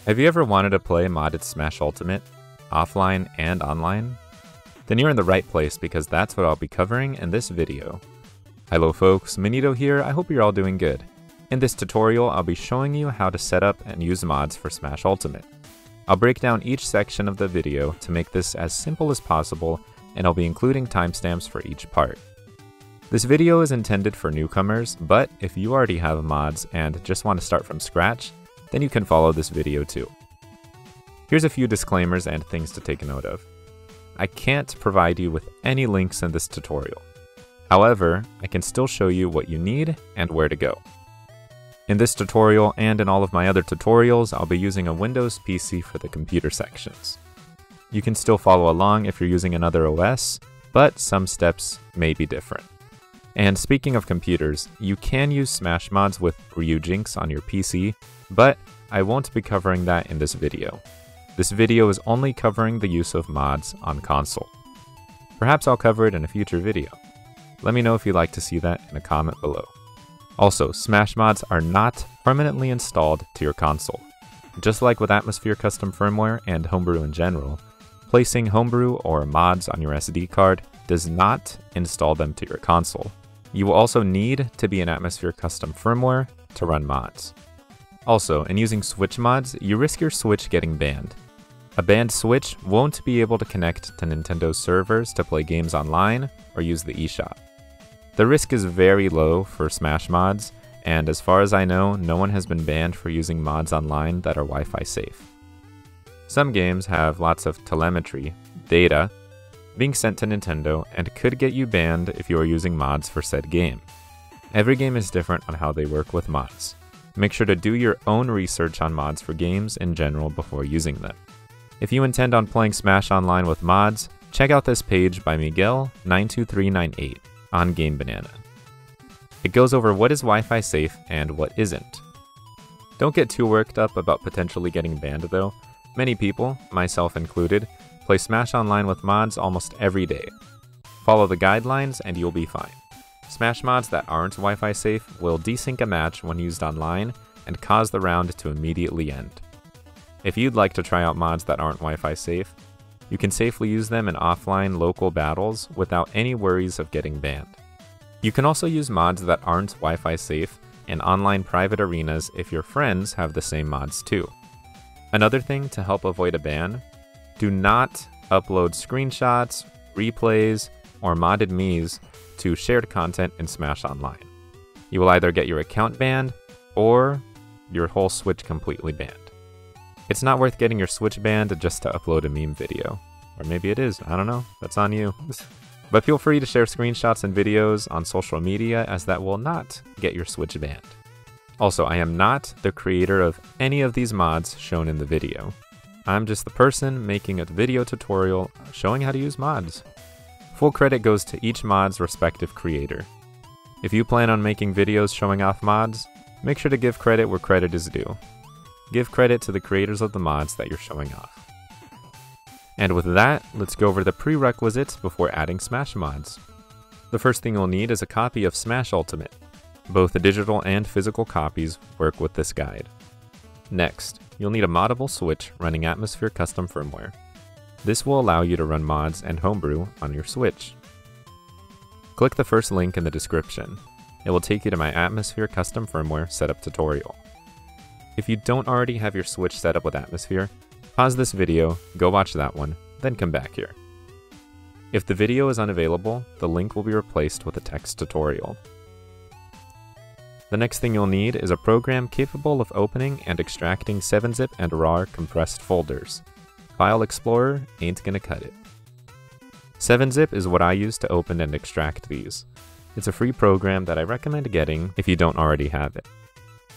Have you ever wanted to play modded Smash Ultimate, offline and online? Then you're in the right place because that's what I'll be covering in this video. Hello folks, Minito here, I hope you're all doing good. In this tutorial, I'll be showing you how to set up and use mods for Smash Ultimate. I'll break down each section of the video to make this as simple as possible, and I'll be including timestamps for each part. This video is intended for newcomers, but if you already have mods and just want to start from scratch, then you can follow this video too. Here's a few disclaimers and things to take note of. I can't provide you with any links in this tutorial. However, I can still show you what you need and where to go. In this tutorial and in all of my other tutorials, I'll be using a Windows PC for the computer sections. You can still follow along if you're using another OS, but some steps may be different. And speaking of computers, you can use Smash mods with Ryujinx on your PC, but I won't be covering that in this video. This video is only covering the use of mods on console. Perhaps I'll cover it in a future video. Let me know if you'd like to see that in a comment below. Also, Smash mods are not permanently installed to your console. Just like with Atmosphère custom firmware and Homebrew in general, placing Homebrew or mods on your SD card does not install them to your console. You will also need to be an Atmosphère custom firmware to run mods. Also, in using Switch mods, you risk your Switch getting banned. A banned Switch won't be able to connect to Nintendo's servers to play games online or use the eShop. The risk is very low for Smash mods, and as far as I know, no one has been banned for using mods online that are Wi-Fi safe. Some games have lots of telemetry, data, being sent to Nintendo and could get you banned if you are using mods for said game. Every game is different on how they work with mods. Make sure to do your own research on mods for games in general before using them. If you intend on playing Smash Online with mods, check out this page by Miguel92398 on Game Banana. It goes over what is Wi-Fi safe and what isn't. Don't get too worked up about potentially getting banned though. Many people, myself included, play Smash Online with mods almost every day. Follow the guidelines and you'll be fine. Smash mods that aren't Wi-Fi safe will desync a match when used online and cause the round to immediately end. If you'd like to try out mods that aren't Wi-Fi safe, you can safely use them in offline local battles without any worries of getting banned. You can also use mods that aren't Wi-Fi safe in online private arenas if your friends have the same mods too. Another thing to help avoid a ban: do not upload screenshots, replays, or modded me's to shared content in Smash Online. You will either get your account banned, or your whole Switch completely banned. It's not worth getting your Switch banned just to upload a meme video. Or maybe it is, I don't know, that's on you. But feel free to share screenshots and videos on social media, as that will not get your Switch banned. Also, I am not the creator of any of these mods shown in the video. I'm just the person making a video tutorial showing how to use mods. Full credit goes to each mod's respective creator. If you plan on making videos showing off mods, make sure to give credit where credit is due. Give credit to the creators of the mods that you're showing off. And with that, let's go over the prerequisites before adding Smash mods. The first thing you'll need is a copy of Smash Ultimate. Both the digital and physical copies work with this guide. Next, you'll need a moddable Switch running Atmosphère custom firmware. This will allow you to run mods and Homebrew on your Switch. Click the first link in the description. It will take you to my Atmosphère custom firmware setup tutorial. If you don't already have your Switch set up with Atmosphère, pause this video, go watch that one, then come back here. If the video is unavailable, the link will be replaced with a text tutorial. The next thing you'll need is a program capable of opening and extracting 7-zip and RAR compressed folders. File Explorer ain't gonna cut it. 7-zip is what I use to open and extract these. It's a free program that I recommend getting if you don't already have it.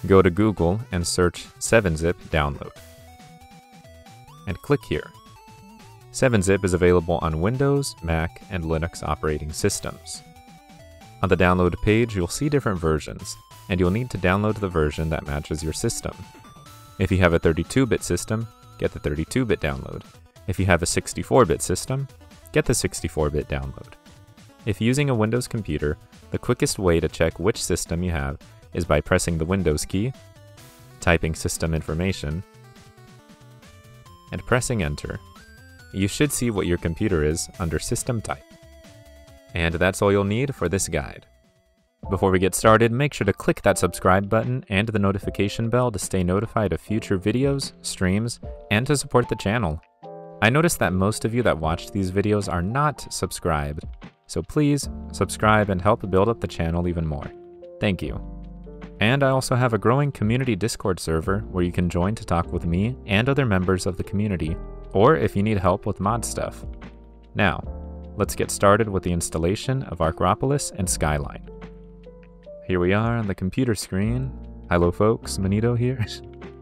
Go to Google and search 7-zip download. And click here. 7-zip is available on Windows, Mac, and Linux operating systems. On the download page, you'll see different versions, and you'll need to download the version that matches your system. If you have a 32-bit system, get the 32-bit download. If you have a 64-bit system, get the 64-bit download. If using a Windows computer, the quickest way to check which system you have is by pressing the Windows key, typing system information, and pressing enter. You should see what your computer is under System Type. And that's all you'll need for this guide. Before we get started, make sure to click that subscribe button and the notification bell to stay notified of future videos, streams, and to support the channel. I noticed that most of you that watch these videos are not subscribed, so please subscribe and help build up the channel even more. Thank you. And I also have a growing community Discord server where you can join to talk with me and other members of the community, or if you need help with mod stuff. Now, let's get started with the installation of Arcropolis and Skyline. Here we are on the computer screen. Hello folks, Manito here.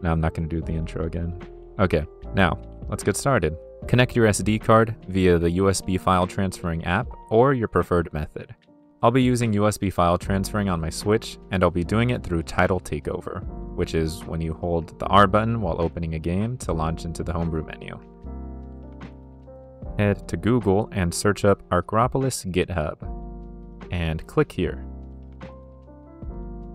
No, I'm not going to do the intro again. Okay, now, let's get started. Connect your SD card via the USB file transferring app or your preferred method. I'll be using USB file transferring on my Switch, and I'll be doing it through Title Takeover, which is when you hold the R button while opening a game to launch into the Homebrew menu. Head to Google and search up Arcropolis GitHub, and click here.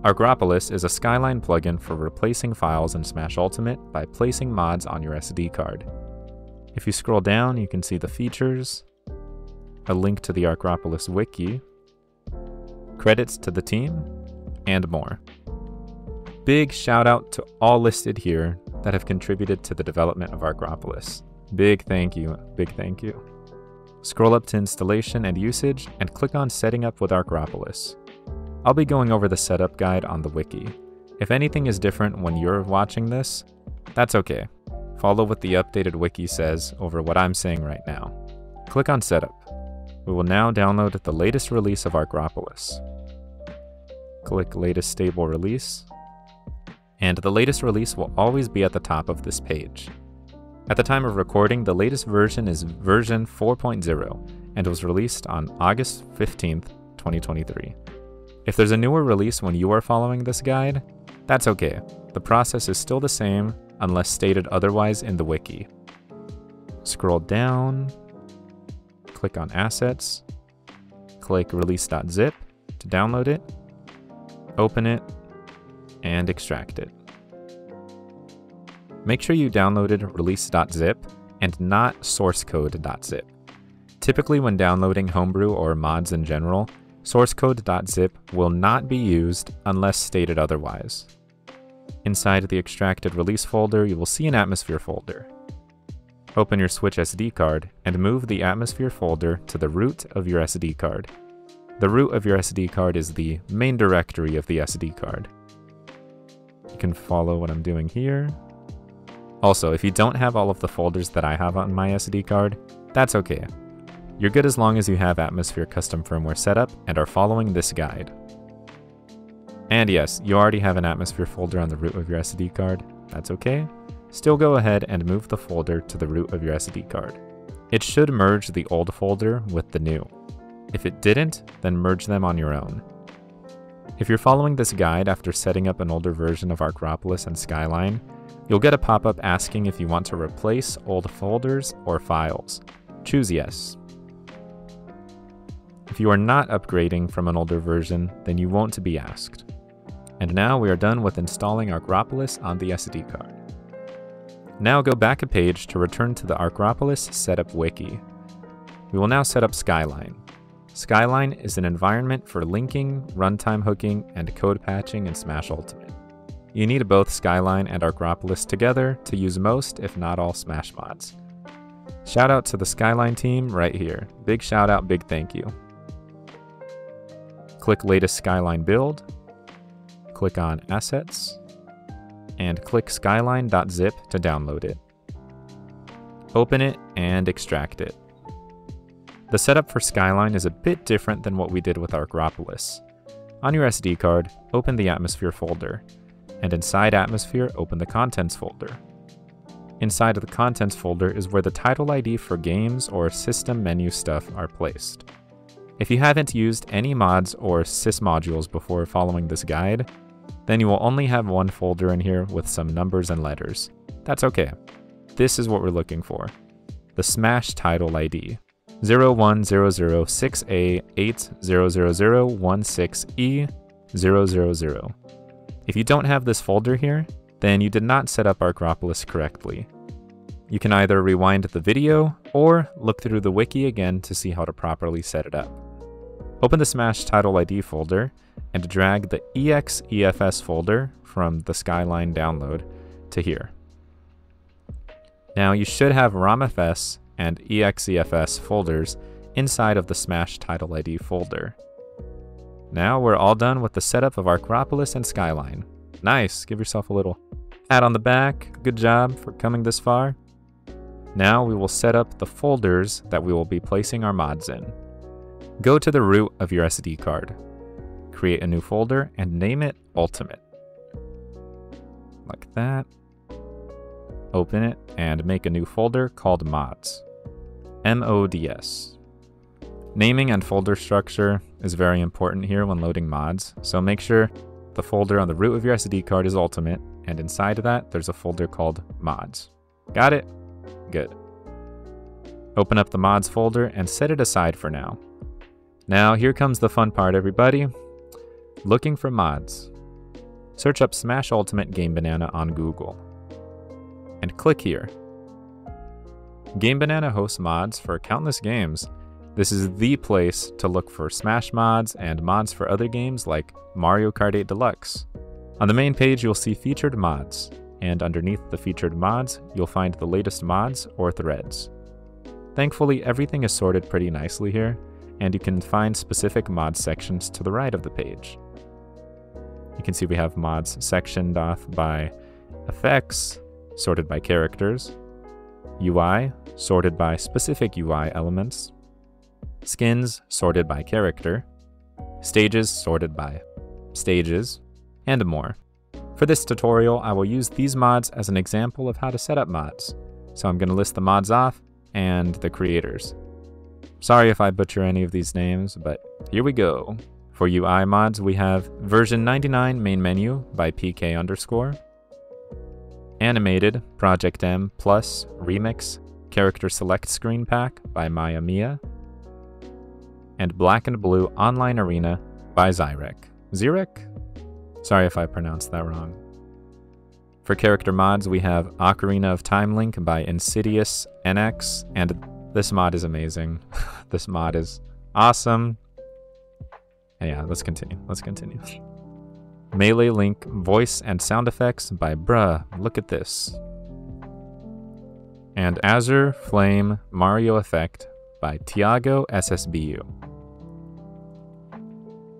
Arcropolis is a Skyline plugin for replacing files in Smash Ultimate by placing mods on your SD card. If you scroll down, you can see the features, a link to the Arcropolis wiki, credits to the team, and more. Big shout out to all listed here that have contributed to the development of Arcropolis. Big thank you, big thank you. Scroll up to installation and usage and click on Setting Up with Arcropolis. I'll be going over the setup guide on the wiki. If anything is different when you're watching this, that's okay. Follow what the updated wiki says over what I'm saying right now. Click on Setup. We will now download the latest release of Arcropolis. Click Latest Stable Release, and the latest release will always be at the top of this page. At the time of recording, the latest version is version 4.0 and was released on August 15th, 2023. If there's a newer release when you are following this guide, that's okay. The process is still the same unless stated otherwise in the wiki. Scroll down, click on Assets, click Release.zip to download it, open it, and extract it. Make sure you downloaded Release.zip and not SourceCode.zip. Typically when downloading Homebrew or mods in general, SourceCode.zip will not be used unless stated otherwise. Inside the extracted release folder, you will see an Atmosphère folder. Open your Switch SD card and move the Atmosphère folder to the root of your SD card. The root of your SD card is the main directory of the SD card. You can follow what I'm doing here. Also, if you don't have all of the folders that I have on my SD card, that's okay. You're good as long as you have Atmosphère custom firmware setup and are following this guide. And yes, you already have an Atmosphère folder on the root of your SD card. That's okay. Still go ahead and move the folder to the root of your SD card. It should merge the old folder with the new. If it didn't, then merge them on your own. If you're following this guide after setting up an older version of Arcropolis and Skyline, you'll get a pop-up asking if you want to replace old folders or files. Choose yes. If you are not upgrading from an older version, then you won't be asked. And now we are done with installing Arcropolis on the SD card. Now go back a page to return to the Arcropolis setup wiki. We will now set up Skyline. Skyline is an environment for linking, runtime hooking, and code patching in Smash Ultimate. You need both Skyline and Arcropolis together to use most, if not all, Smash mods. Shout out to the Skyline team right here. Big shout out, big thank you. Click Latest Skyline Build, click on Assets, and click Skyline.zip to download it. Open it and extract it. The setup for Skyline is a bit different than what we did with Arcropolis. On your SD card, open the Atmosphère folder, and inside Atmosphère, open the Contents folder. Inside of the Contents folder is where the title ID for games or system menu stuff are placed. If you haven't used any mods or sys modules before following this guide, then you will only have one folder in here with some numbers and letters. That's okay. This is what we're looking for. The Smash title ID, 010068000016E000. If you don't have this folder here, then you did not set up Arcropolis correctly. You can either rewind the video or look through the wiki again to see how to properly set it up. Open the Smash Title ID folder and drag the EXEFS folder from the Skyline download to here. Now you should have ROMFS and EXEFS folders inside of the Smash Title ID folder. Now we're all done with the setup of Arcropolis and Skyline. Nice, give yourself a little pat on the back. Good job for coming this far. Now we will set up the folders that we will be placing our mods in. Go to the root of your SD card. Create a new folder and name it Ultimate. Like that. Open it and make a new folder called Mods. MODS. Naming and folder structure is very important here when loading mods, so make sure the folder on the root of your SD card is Ultimate, and inside of that there's a folder called Mods. Got it? Good. Open up the Mods folder and set it aside for now. Now here comes the fun part, everybody. Looking for mods. Search up Smash Ultimate Game Banana on Google. And click here. Game Banana hosts mods for countless games. This is the place to look for Smash mods and mods for other games like Mario Kart 8 Deluxe. On the main page, you'll see featured mods, and underneath the featured mods, you'll find the latest mods or threads. Thankfully, everything is sorted pretty nicely here, and you can find specific mod sections to the right of the page. You can see we have mods sectioned off by effects, sorted by characters, UI, sorted by specific UI elements, skins, sorted by character, stages, sorted by stages, and more. For this tutorial, I will use these mods as an example of how to set up mods. So I'm going to list the mods off and the creators. Sorry if I butcher any of these names, but here we go. For UI mods, we have version 99 main menu by PK_, animated Project M plus remix character select screen pack by Maya Mia, and black and blue online arena by Zyrek. Zyrek? Sorry if I pronounced that wrong. For character mods, we have Ocarina of Time Link by Insidious NX, and this mod is amazing. This mod is awesome. And yeah, let's continue. Melee Link voice and sound effects by Bruh, look at this. And Azure Flame Mario Effect by Tiago SSBU.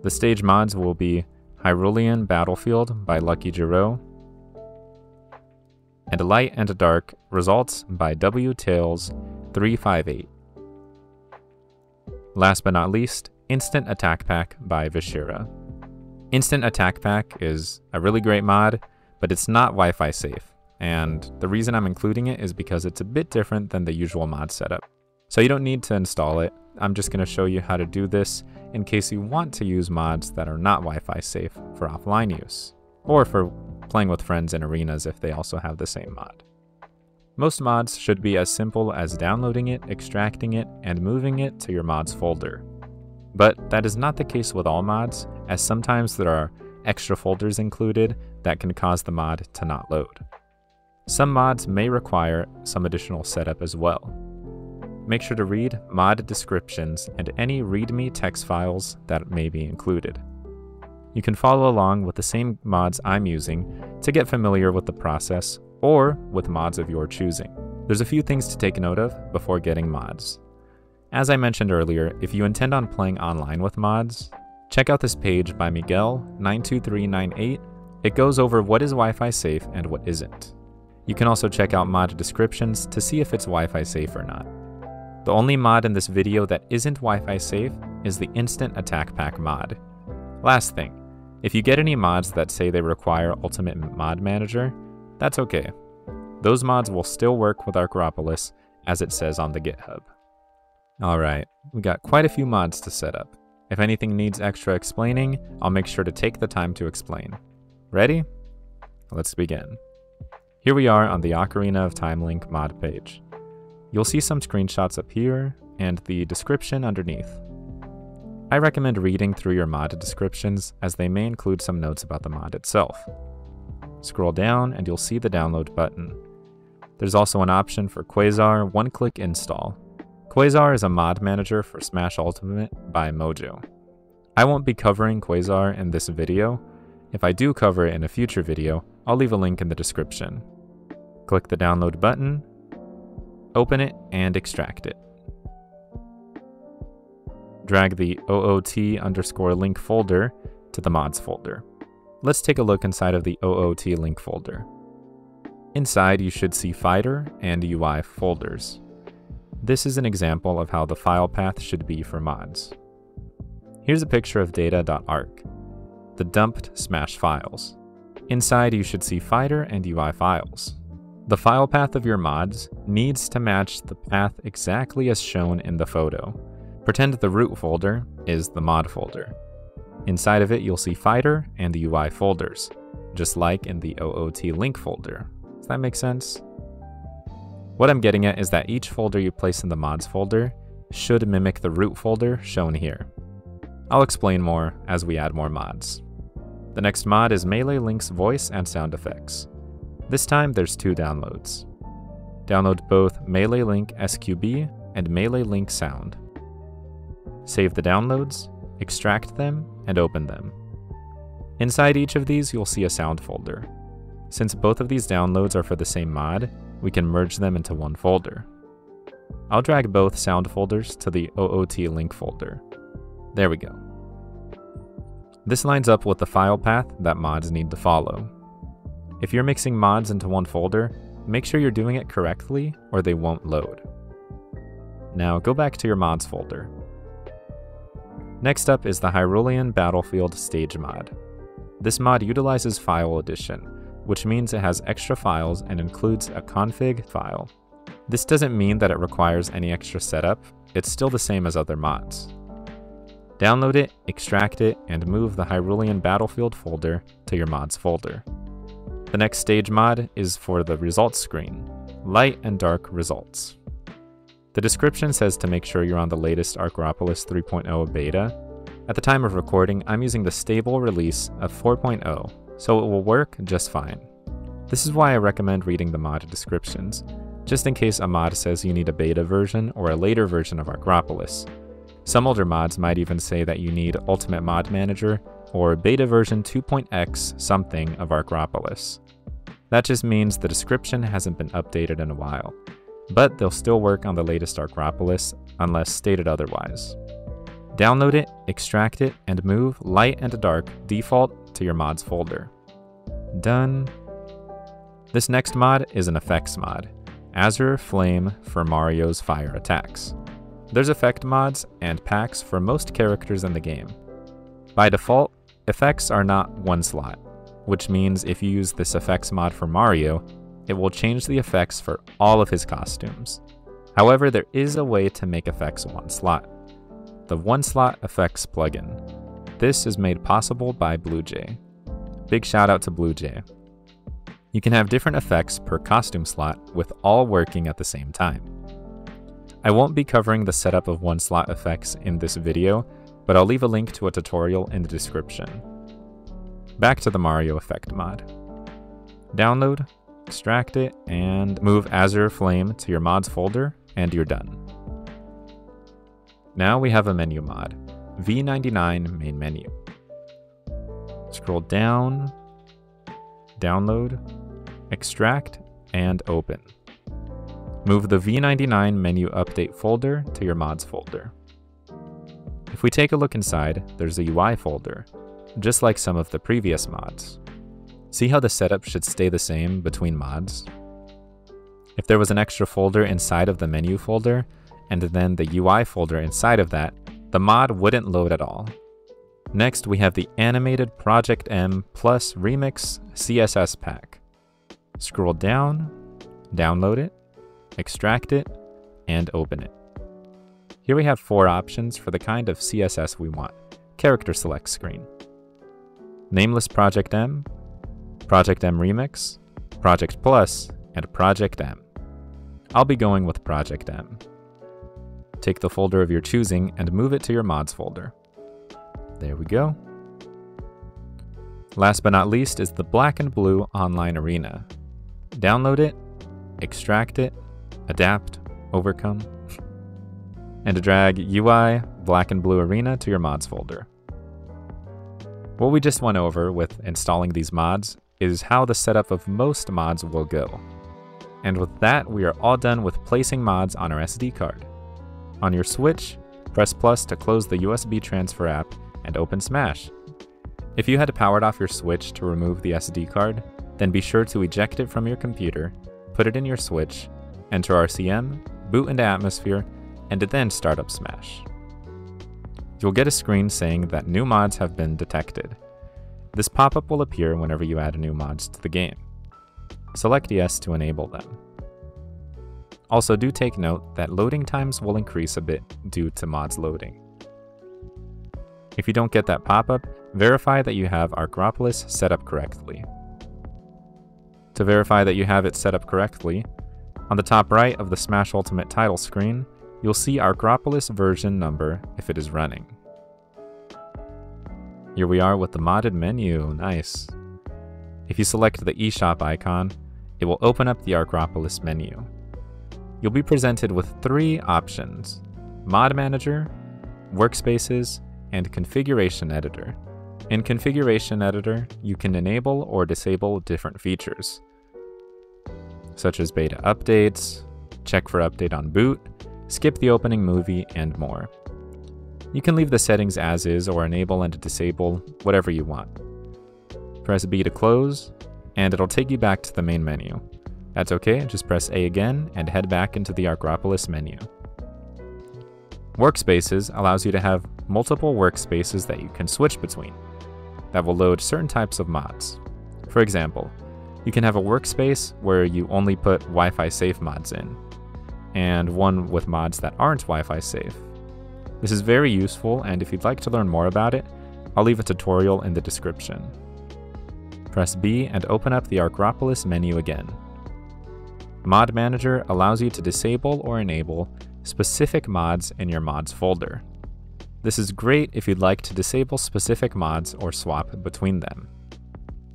The stage mods will be Hyrulean Battlefield by Lucky Giro, and Light and Dark Results by WTails358. Last but not least, Instant Attack Pack by Vishira. Instant Attack Pack is a really great mod, but it's not Wi-Fi-safe, and the reason I'm including it is because it's a bit different than the usual mod setup. So you don't need to install it. I'm just going to show you how to do this in case you want to use mods that are not Wi-Fi safe for offline use, or for playing with friends in arenas if they also have the same mod. Most mods should be as simple as downloading it, extracting it, and moving it to your mods folder. But that is not the case with all mods, as sometimes there are extra folders included that can cause the mod to not load. Some mods may require some additional setup as well. Make sure to read mod descriptions and any README text files that may be included. You can follow along with the same mods I'm using to get familiar with the process, or with mods of your choosing. There's a few things to take note of before getting mods. As I mentioned earlier, if you intend on playing online with mods, check out this page by Miguel92398. It goes over what is Wi-Fi safe and what isn't. You can also check out mod descriptions to see if it's Wi-Fi safe or not. The only mod in this video that isn't Wi-Fi safe is the Instant Attack Pack mod. Last thing, if you get any mods that say they require Ultimate Mod Manager, that's okay. Those mods will still work with Arcropolis, as it says on the GitHub. Alright, we got quite a few mods to set up. If anything needs extra explaining, I'll make sure to take the time to explain. Ready? Let's begin. Here we are on the Ocarina of Time Link mod page. You'll see some screenshots up here, and the description underneath. I recommend reading through your mod descriptions, as they may include some notes about the mod itself. Scroll down and you'll see the download button. There's also an option for Quasar one-click install. Quasar is a mod manager for Smash Ultimate by Mojo. I won't be covering Quasar in this video. If I do cover it in a future video, I'll leave a link in the description. Click the download button, open it, and extract it. Drag the OOT_link folder to the mods folder. Let's take a look inside of the OOT link folder. Inside, you should see Fighter and UI folders. This is an example of how the file path should be for mods. Here's a picture of data.arc, the dumped Smash files. Inside, you should see Fighter and UI files. The file path of your mods needs to match the path exactly as shown in the photo. Pretend the root folder is the mod folder. Inside of it, you'll see Fighter and the UI folders, just like in the OOT link folder. Does that make sense? What I'm getting at is that each folder you place in the mods folder should mimic the root folder shown here. I'll explain more as we add more mods. The next mod is Melee Link's voice and sound effects. This time there's 2 downloads. Download both Melee Link SQB and Melee Link Sound. Save the downloads, extract them, and open them. Inside each of these, you'll see a sound folder. Since both of these downloads are for the same mod, we can merge them into one folder. I'll drag both sound folders to the OOT link folder. There we go. This lines up with the file path that mods need to follow. If you're mixing mods into one folder, make sure you're doing it correctly or they won't load. Now go back to your mods folder. Next up is the Hyrulean Battlefield Stage mod. This mod utilizes file addition, which means it has extra files and includes a config file. This doesn't mean that it requires any extra setup, it's still the same as other mods. Download it, extract it, and move the Hyrulean Battlefield folder to your mods folder. The next stage mod is for the results screen, light and dark results. The description says to make sure you're on the latest Arcropolis 3.0 beta. At the time of recording, I'm using the stable release of 4.0, so it will work just fine. This is why I recommend reading the mod descriptions, just in case a mod says you need a beta version or a later version of Arcropolis. Some older mods might even say that you need Ultimate Mod Manager or beta version 2.x something of Arcropolis. That just means the description hasn't been updated in a while, but they'll still work on the latest Arcropolis unless stated otherwise. Download it, extract it, and move light and dark default to your mods folder. Done. This next mod is an effects mod, Azure Flame for Mario's fire attacks. There's effect mods and packs for most characters in the game. By default, effects are not one slot, which means if you use this effects mod for Mario, it will change the effects for all of his costumes. However, there is a way to make effects one slot. The one slot effects plugin. This is made possible by BlueJay. Big shout out to BlueJay. You can have different effects per costume slot with all working at the same time. I won't be covering the setup of one slot effects in this video, but I'll leave a link to a tutorial in the description. Back to the Mario effect mod. Download, extract it, and move Azure Flame to your mods folder, and you're done. Now we have a menu mod, V99 main menu. Scroll down, download, extract, and open. Move the V99 menu update folder to your mods folder. If we take a look inside, there's a UI folder, just like some of the previous mods. See how the setup should stay the same between mods? If there was an extra folder inside of the menu folder, and then the UI folder inside of that, the mod wouldn't load at all. Next, we have the animated Project M plus Remix CSS pack. Scroll down, download it, extract it, and open it. Here we have 4 options for the kind of CSS we want. Character select screen. Nameless Project M, Project M Remix, Project Plus, and Project M. I'll be going with Project M. Take the folder of your choosing and move it to your mods folder. There we go. Last but not least is the Black and Blue Online Arena. Download it, extract it, adapt, overcome, and drag UI Black and Blue Arena to your mods folder. What we just went over with installing these mods is how the setup of most mods will go. And with that, we are all done with placing mods on our SD card. On your Switch, press plus to close the USB transfer app and open Smash. If you had powered off your Switch to remove the SD card, then be sure to eject it from your computer, put it in your Switch, enter RCM, boot into Atmosphère, and then start up Smash. You'll get a screen saying that new mods have been detected. This pop-up will appear whenever you add new mods to the game. Select Yes to enable them. Also, do take note that loading times will increase a bit due to mods loading. If you don't get that pop-up, verify that you have Arcropolis set up correctly. To verify that you have it set up correctly, on the top right of the Smash Ultimate title screen, you'll see Arcropolis version number if it is running. Here we are with the modded menu, nice. If you select the eShop icon, it will open up the Arcropolis menu. You'll be presented with 3 options: Mod Manager, Workspaces, and Configuration Editor. In Configuration Editor, you can enable or disable different features, such as beta updates, check for update on boot, skip the opening movie, and more. You can leave the settings as is or enable and disable whatever you want. Press B to close, and it'll take you back to the main menu. That's okay, just press A again and head back into the Arcropolis menu. Workspaces allows you to have multiple workspaces that you can switch between that will load certain types of mods. For example, you can have a workspace where you only put Wi-Fi-Safe mods in, and one with mods that aren't Wi-Fi-Safe. This is very useful, and if you'd like to learn more about it, I'll leave a tutorial in the description. Press B and open up the Arcropolis menu again. Mod Manager allows you to disable or enable specific mods in your mods folder. This is great if you'd like to disable specific mods or swap between them.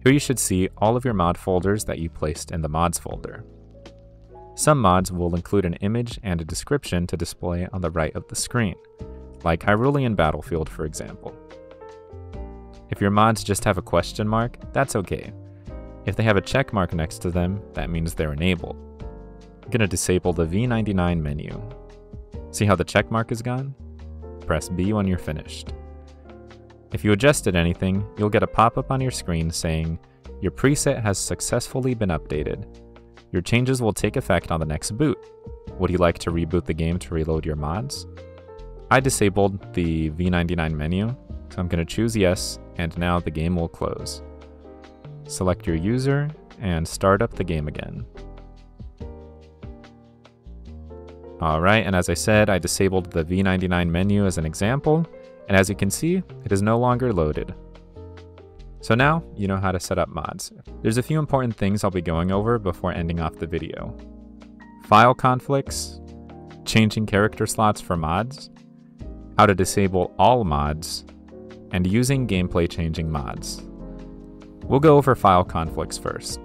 Here you should see all of your mod folders that you placed in the mods folder. Some mods will include an image and a description to display on the right of the screen, like Hyrulean Battlefield, for example. If your mods just have a question mark, that's okay. If they have a check mark next to them, that means they're enabled. I'm going to disable the V99 menu. See how the check mark is gone? Press B when you're finished. If you adjusted anything, you'll get a pop-up on your screen saying, "Your preset has successfully been updated. Your changes will take effect on the next boot. Would you like to reboot the game to reload your mods?" I disabled the V99 menu, so I'm going to choose yes, and now the game will close. Select your user and start up the game again. Alright, and as I said, I disabled the V99 menu as an example, and as you can see, it is no longer loaded. So now, you know how to set up mods. There's a few important things I'll be going over before ending off the video. File conflicts, changing character slots for mods, how to disable all mods, and using gameplay changing mods. We'll go over file conflicts first.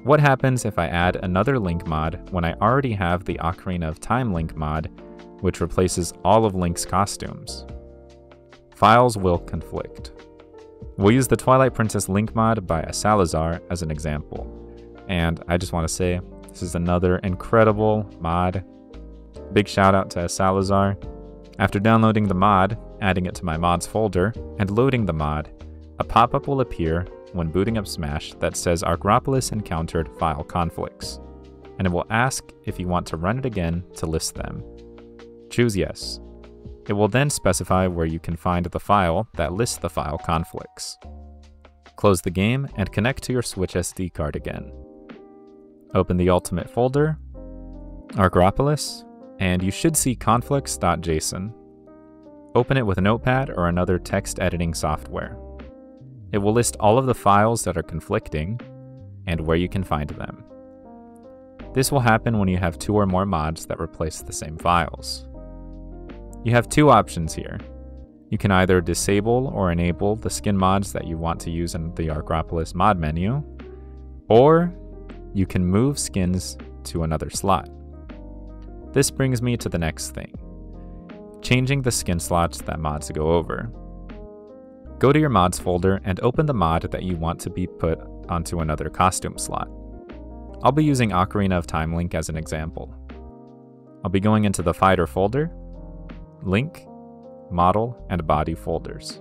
What happens if I add another Link mod when I already have the Ocarina of Time Link mod, which replaces all of Link's costumes? Files will conflict. We'll use the Twilight Princess Link mod by Salazar as an example. And I just want to say, this is another incredible mod. Big shout out to Salazar. After downloading the mod, adding it to my mods folder, and loading the mod, a pop-up will appear when booting up Smash that says Arcropolis encountered file conflicts, and it will ask if you want to run it again to list them. Choose yes. It will then specify where you can find the file that lists the file conflicts. Close the game and connect to your Switch SD card again. Open the Ultimate folder, Arcropolis, and you should see conflicts.json. Open it with a notepad or another text editing software. It will list all of the files that are conflicting and where you can find them. This will happen when you have 2 or more mods that replace the same files. You have 2 options here. You can either disable or enable the skin mods that you want to use in the Arcropolis mod menu, or you can move skins to another slot. This brings me to the next thing, changing the skin slots that mods go over. Go to your mods folder and open the mod that you want to be put onto another costume slot. I'll be using Ocarina of Time Link as an example. I'll be going into the Fighter folder, Link, Model, and Body folders.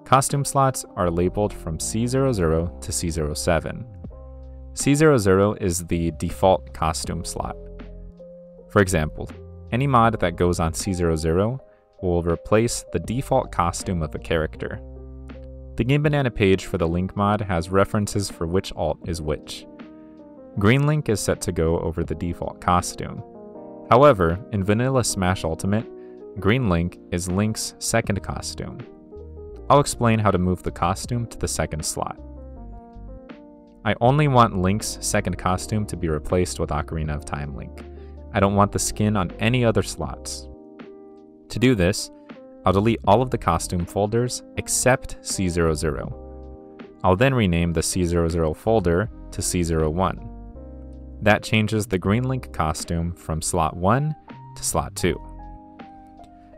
Costume slots are labeled from C00 to C07. C00 is the default costume slot. For example, any mod that goes on C00 will replace the default costume of a character. The Game Banana page for the Link mod has references for which alt is which. Green Link is set to go over the default costume. However, in Vanilla Smash Ultimate, Green Link is Link's second costume. I'll explain how to move the costume to the second slot. I only want Link's second costume to be replaced with Ocarina of Time Link. I don't want the skin on any other slots. To do this, I'll delete all of the costume folders except C00. I'll then rename the C00 folder to C01. That changes the Green Link costume from slot 1 to slot 2.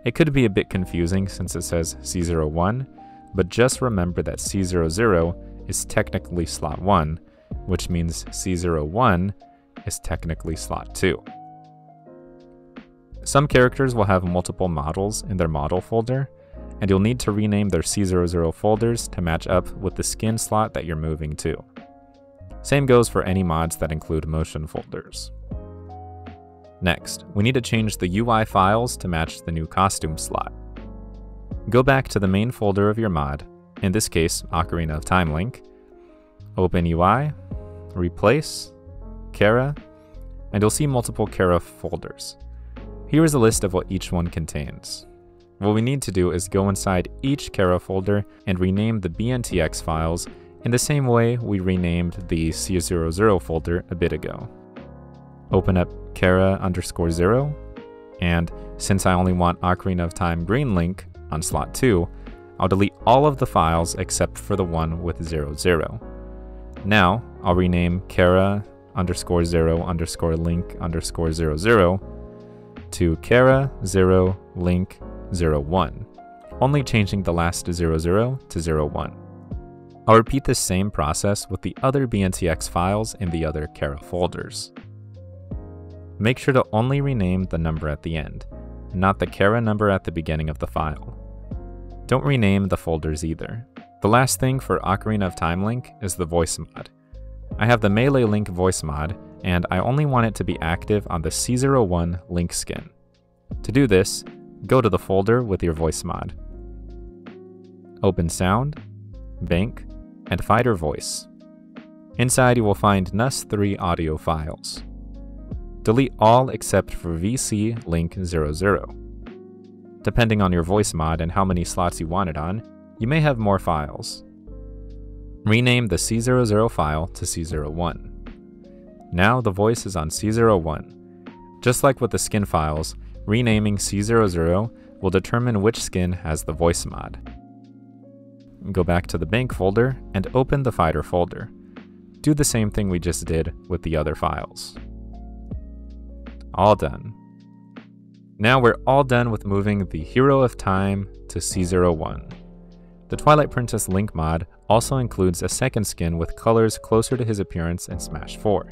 It could be a bit confusing since it says C01, but just remember that C00 is technically slot 1, which means C01 is technically slot 2. Some characters will have multiple models in their model folder, and you'll need to rename their C00 folders to match up with the skin slot that you're moving to. Same goes for any mods that include motion folders. Next, we need to change the UI files to match the new costume slot. Go back to the main folder of your mod, in this case, Ocarina of Time Link, open UI, replace, Kara, and you'll see multiple Kara folders. Here is a list of what each one contains. What we need to do is go inside each Kara folder and rename the BNTX files in the same way we renamed the C00 folder a bit ago. Open up Kara_0, and since I only want Ocarina of Time Green Link on slot 2, I'll delete all of the files except for the one with 00. Now, I'll rename Kara_0_link_00 to Kara0 Link 01, only changing the last 00 to 01. I'll repeat the same process with the other BNTX files in the other Kara folders. Make sure to only rename the number at the end, not the Kara number at the beginning of the file. Don't rename the folders either. The last thing for Ocarina of Time Link is the voice mod. I have the Melee Link voice mod, and I only want it to be active on the C01 Link skin. To do this, go to the folder with your voice mod. Open Sound, Bank, and Fighter Voice. Inside you will find NUS3 audio files. Delete all except for VC Link 00. Depending on your voice mod and how many slots you want it on, you may have more files. Rename the C00 file to C01. Now the voice is on C01. Just like with the skin files, renaming C00 will determine which skin has the voice mod. Go back to the bank folder and open the fighter folder. Do the same thing we just did with the other files. All done. Now we're all done with moving the Hero of Time to C01. The Twilight Princess Link mod also includes a second skin with colors closer to his appearance in Smash 4.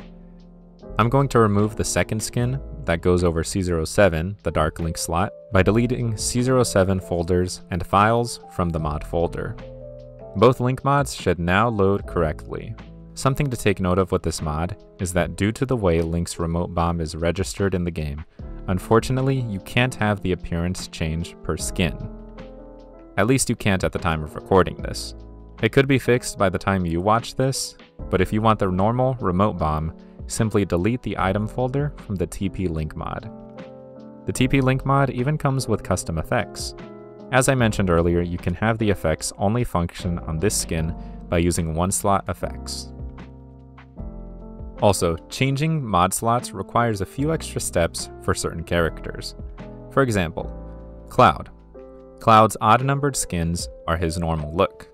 I'm going to remove the second skin that goes over C07, the Dark Link slot, by deleting C07 folders and files from the mod folder. Both Link mods should now load correctly. Something to take note of with this mod is that due to the way Link's remote bomb is registered in the game, unfortunately you can't have the appearance change per skin. At least you can't at the time of recording this. It could be fixed by the time you watch this, but if you want the normal remote bomb, simply delete the item folder from the TP Link mod. The TP Link mod even comes with custom effects. As I mentioned earlier, you can have the effects only function on this skin by using one-slot effects. Also, changing mod slots requires a few extra steps for certain characters. For example, Cloud. Cloud's odd-numbered skins are his normal look,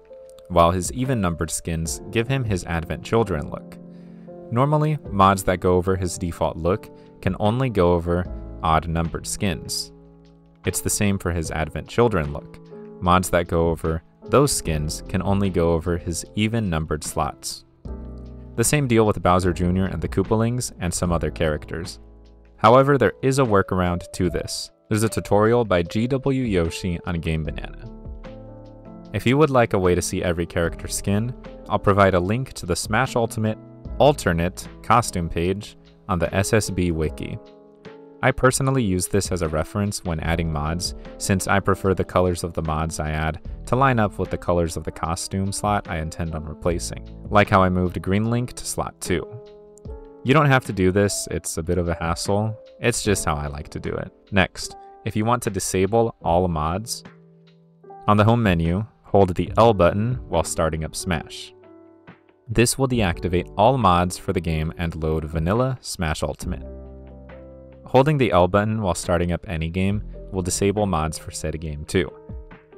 while his even-numbered skins give him his Advent Children look. Normally, mods that go over his default look can only go over odd-numbered skins. It's the same for his Advent Children look. Mods that go over those skins can only go over his even-numbered slots. The same deal with Bowser Jr. and the Koopalings and some other characters. However, there is a workaround to this. There's a tutorial by GW Yoshi on Game Banana. If you would like a way to see every character's skin, I'll provide a link to the Smash Ultimate alternate costume page on the SSB wiki. I personally use this as a reference when adding mods, since I prefer the colors of the mods I add to line up with the colors of the costume slot I intend on replacing, like how I moved Green Link to slot 2. You don't have to do this, it's a bit of a hassle, it's just how I like to do it. Next, if you want to disable all mods, on the home menu, hold the L button while starting up Smash. This will deactivate all mods for the game and load vanilla Smash Ultimate. Holding the L button while starting up any game will disable mods for said game too.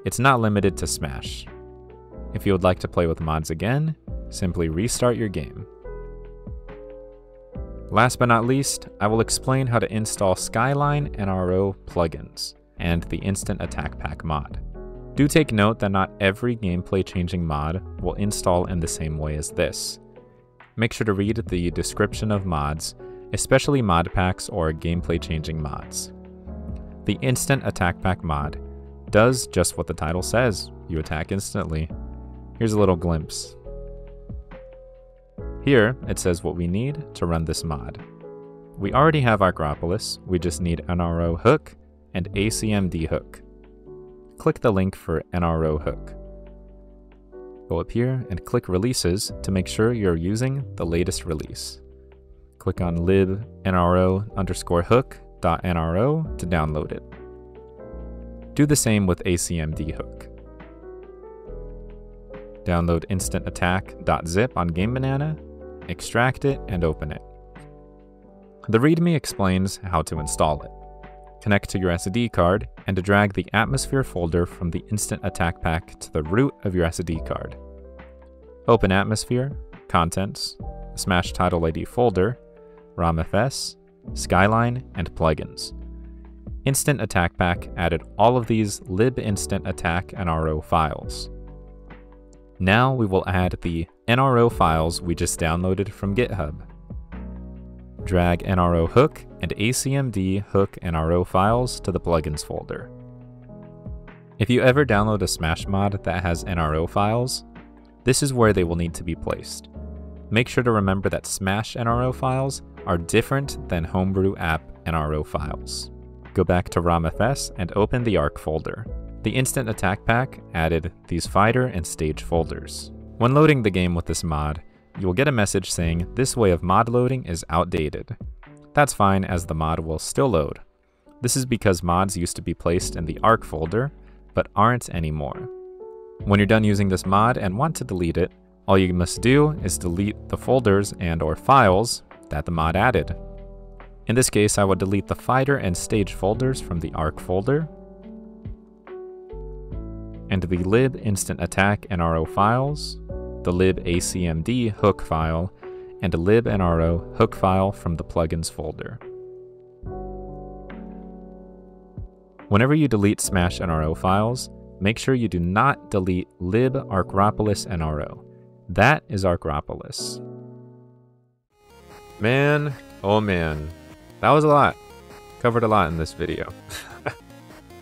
It's not limited to Smash. If you would like to play with mods again, simply restart your game. Last but not least, I will explain how to install Skyline NRO plugins and the Instant Attack Pack mod. Do take note that not every gameplay changing mod will install in the same way as this. Make sure to read the description of mods, especially mod packs or gameplay changing mods. The Instant Attack Pack mod does just what the title says, you attack instantly. Here's a little glimpse. Here, it says what we need to run this mod. We already have Arcropolis, we just need NRO hook and ACMD hook. Click the link for NRO hook. Go up here and click releases to make sure you're using the latest release. Click on lib_hook.nro to download it. Do the same with ACMD hook. Download instantattack.zip on Game Banana, extract it, and open it. The README explains how to install it. Connect to your SD card and to drag the Atmosphère folder from the Instant Attack Pack to the root of your SD card. Open Atmosphère, Contents, Smash Title ID folder, ROMFS, Skyline, and Plugins. Instant Attack Pack added all of these lib instant attack NRO files. Now we will add the NRO files we just downloaded from GitHub. Drag NRO hook and ACMD hook NRO files to the plugins folder. If you ever download a Smash mod that has NRO files, this is where they will need to be placed. Make sure to remember that Smash NRO files are different than Homebrew app NRO files. Go back to ROMFS and open the Arc folder. The Instant Attack Pack added these fighter and stage folders. When loading the game with this mod, you will get a message saying this way of mod loading is outdated. That's fine, as the mod will still load. This is because mods used to be placed in the Arc folder, but aren't anymore. When you're done using this mod and want to delete it, all you must do is delete the folders and/or files that the mod added. In this case, I would delete the fighter and stage folders from the Arc folder, and the lib instant attack NRO files, the lib ACMD hook file, and a lib NRO hook file from the plugins folder. Whenever you delete Smash NRO files, make sure you do not delete lib Arcropolis NRO. That is Arcropolis. Man, oh man, that was a lot. Covered a lot in this video.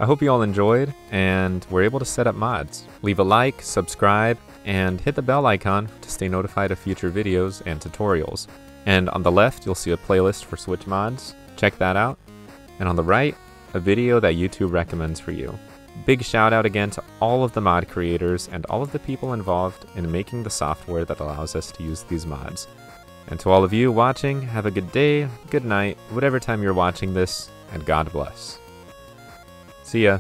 I hope you all enjoyed and were able to set up mods. Leave a like, subscribe, and hit the bell icon to stay notified of future videos and tutorials. And on the left, you'll see a playlist for Switch mods. Check that out. And on the right, a video that YouTube recommends for you. Big shout out again to all of the mod creators and all of the people involved in making the software that allows us to use these mods. And to all of you watching, have a good day, good night, whatever time you're watching this, and God bless. See ya.